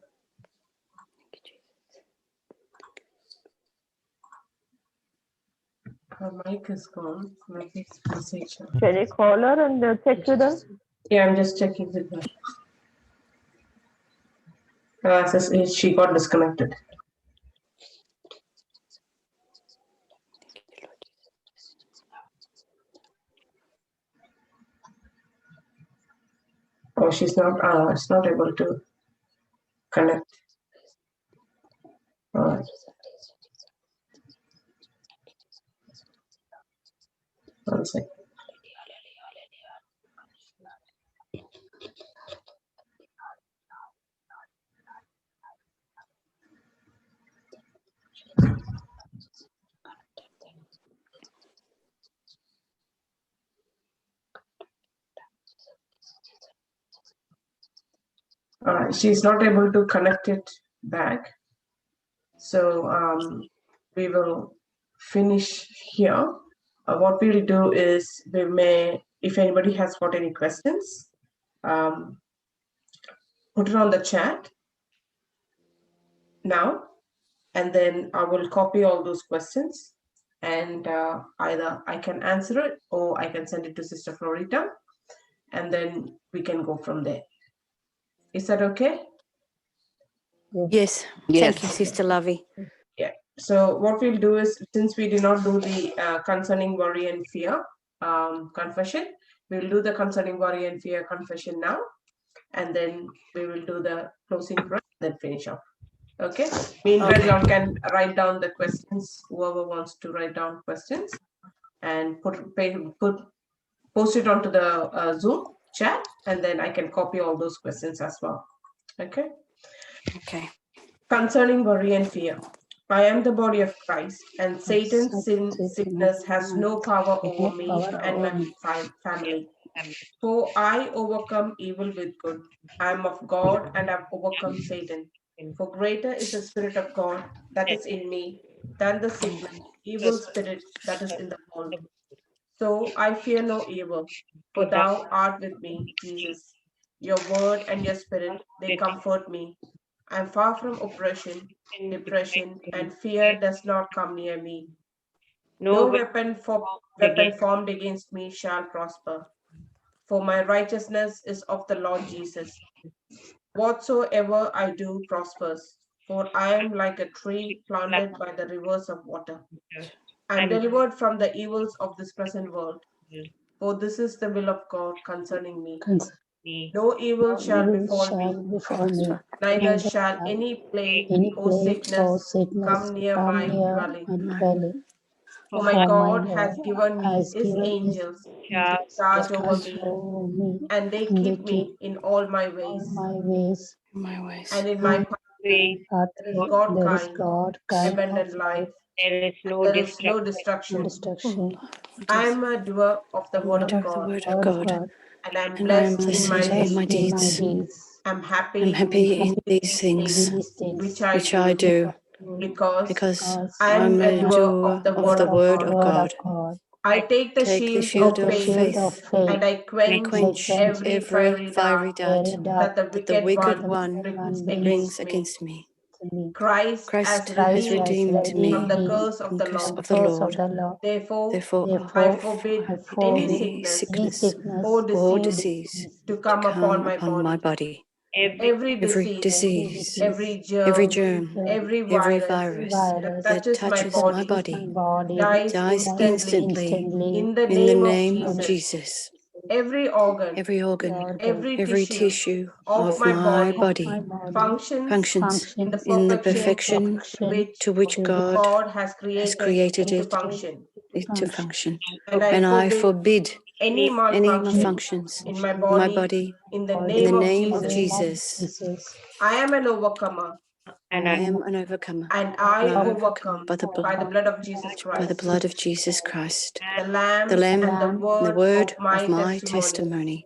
Her mic is gone. Maybe it's message. Shall I call her and check with her? Yeah, I'm just checking with her. Says she got disconnected. Oh, she's not. It's not able to connect. Alright. One second. She's not able to connect it back. So we will finish here. What we'll do is we may, if anybody has got any questions, put it on the chat now, and then I will copy all those questions, and either I can answer it or I can send it to Sister Florita, and then we can go from there. Is that okay? Yes. Yes. Thank you, Sister Lovey. Yeah. So what we'll do is, since we did not do the concerning worry and fear confession, we'll do the concerning worry and fear confession now, and then we will do the closing prayer, then finish off. Okay. Meanwhile, Okay. y'all can write down the questions. Whoever wants to write down questions and post it onto the Zoom chat, and then I can copy all those questions as well. Okay. Okay. Concerning worry and fear. I am the body of Christ, and Satan's sickness has no power over me and my family. For I overcome evil with good. I am of God, and I've overcome Satan. For greater is the Spirit of God that is in me than the sickness, evil spirit that is in the world. So I fear no evil, for thou art with me, Jesus. Your word and your spirit, they comfort me. I am far from oppression, depression, and fear does not come near me. No weapon weapon against formed against me shall prosper. For my righteousness is of the Lord Jesus. Whatsoever I do prospers, for I am like a tree planted by the rivers of water. I am I'm delivered from the evils of this present world, for this is the will of God concerning me. me. No evil shall Evil befall shall me, befall me, neither neither shall shall any plague any or plague or sickness sickness come near come my near dwelling. my dwelling. For my For my God has God given me has his given his angels angels charge over charge me, over me, and they and they keep keep me in all my all ways. my ways. My ways. And in my path Way Path, there is God there is kind, God kind of abundant life, life there is and no there is no destruction. and destruction. destruction. I am a doer of the word And of Do the God, word of word of God, God, and I am and I am blessed and in I'm my blessed in my blessed in deeds. my deeds. deeds. I'm I'm happy in happy in these these In things things these which things, I which I do, do, because because because I am I'm a a I'm doer of doer the of word the of of word the God. of word of God. God. I take the Take the shield shield of Take the of faith, shield of faith and faith, I and quench and I quench quench every every fiery fiery dart dart every dark that the that the wicked wicked that one the one wicked brings one brings against brings me. against me. to me. Christ has Christ has Christ redeemed has me redeemed from redeemed me the me curse of from the the curse from law. the of the curse of Lord. the law. Therefore, Therefore, I Therefore, forbid I any forbid any sickness any sickness or sickness or or disease disease disease to to come upon come my upon my body. body. Every Every Every disease, every disease, disease, every every germ, germ, every every virus every virus that virus that touches my that touches my body touches my body body dies dies dies instantly instantly instantly in the in the name of name of in Jesus. Jesus. Every organ, Every the organ, organ every every tissue tissue of of my my body of my body body functions functions in the functions in the in the perfection perfection perfection which to which to which God God has has created created it to it function. to function. function. And I And I forbid forbid any any malfunction malfunctions in my in my body body in the in the name Body of name in of the Jesus. name of Jesus. Jesus. I am an overcomer, and I I am an overcomer, and and I I overcome overcome by the blood of Jesus by the Christ, blood of Jesus Christ, the the Lamb Lamb, and the Lamb, and the word of word my of my testimony. testimony.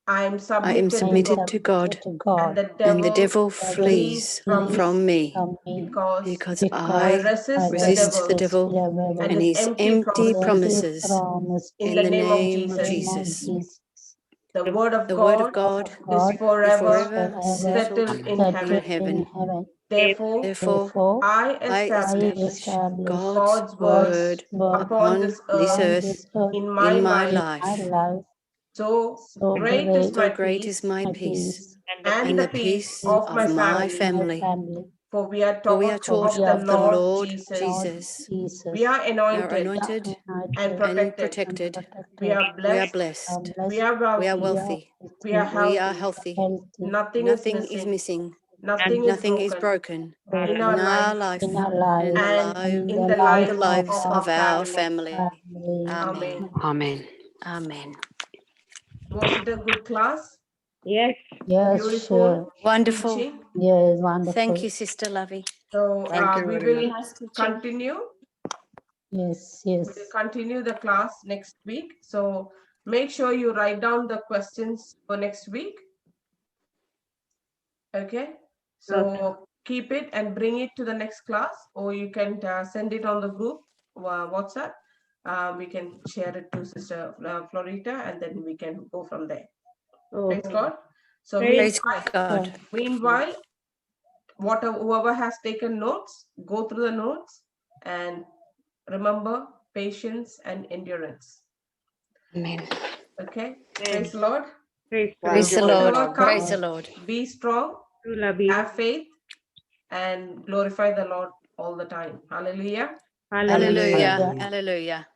I am I am submitted I to am God, submitted to God, submitted to and God. the and the devil devil Devil flees flees from me, flees from me from me because because I because I I resist the resist the devil resist devil and the and his his empty empty empty promises promises promise in in the the name of name of name Jesus. of Jesus. Jesus. The word of The word of God Word God of is God is is forever forever forever settled settled in in settled heaven. in heaven. heaven. Therefore, Therefore, Therefore, I I I establish establish establish God's God's words God's word word upon upon this this earth upon earth this earth in my in my in life. my life. life. So So great is great So my great is peace my my peace peace and the and and the the peace peace of peace my of my of family, my family. family. for we are For we are taught For of taught we the are of the Lord taught Lord Jesus. Lord Jesus, We Jesus. are are anointed We are anointed and united and protected. and protected. We protected. are We are blessed. Are blessed. We blessed. are We are wealthy. We are wealthy. We are healthy. We are healthy. healthy. Healthy. Nothing is Nothing is missing. missing. Nothing and is Nothing is broken broken in Broken our in our life in life our and in life the and and life in in the the and life the lives of lives of our our of our family. family. family. Amen. Amen. Amen. Amen. Was it a good class? yes, Yes, Beautiful sure. Wonderful. teaching. Yes, Thank wonderful. you, Sister Lovey. So Thank you we very will much. continue. Yes, We'll yes. continue the class next week. So make sure you write down the questions for next week. Okay. So keep it and bring it to the next class, or you can send it on the group WhatsApp. We can share it to Sister Florita, and then we can go from there. Praise okay. God. So Praise Praise God. meanwhile, whoever has taken notes, go through the notes and remember patience and endurance. Amen. Okay. God. Praise the Lord. Praise the Praise Lord. the Praise Lord. Whatever the Praise comes, the Lord. Lord. be strong, To love you. have faith, and glorify the Lord all the time. Hallelujah. Hallelujah. Hallelujah. Hallelujah. Hallelujah.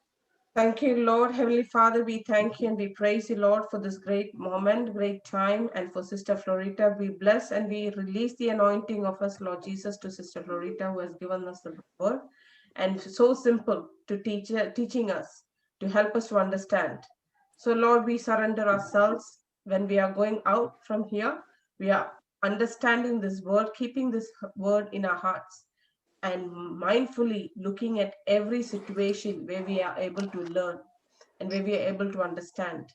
Thank you, Lord. Heavenly Father, we thank you and we praise you, Lord, for this great moment, great time, and for Sister Florita. We bless and we release the anointing of us, Lord Jesus, to Sister Florita, who has given us the word. And so simple to teaching us, to help us to understand. So, Lord, we surrender ourselves when we are going out from here. We are understanding this word, keeping this word in our hearts, and mindfully looking at every situation where we are able to learn and where we are able to understand.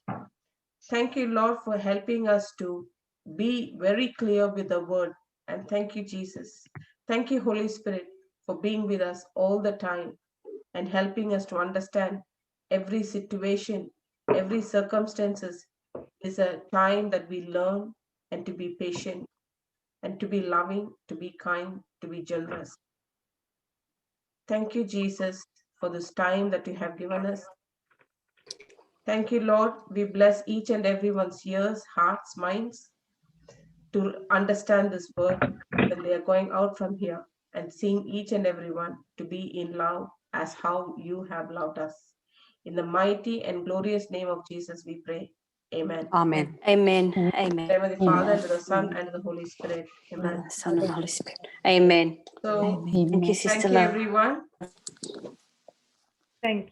Thank you, Lord, for helping us to be very clear with the word. And thank you, Jesus. Thank you, Holy Spirit, for being with us all the time and helping us to understand every situation, every circumstances is a time that we learn and to be patient and to be loving, to be kind, to be generous. Thank you, Jesus, for this time that you have given us. Thank you, Lord. We bless each and everyone's ears, hearts, minds to understand this word when they are going out from here and seeing each and everyone to be in love as how you have loved us. In the mighty and glorious name of Jesus, we pray. Amen. Amen. Amen. In the Amen. name of the Father, and Amen. of the Son, and of the Holy Spirit. Amen. Son and Holy Spirit. Amen. So, Thank you, Amen. Sister thank you, Love. everyone. Thank you.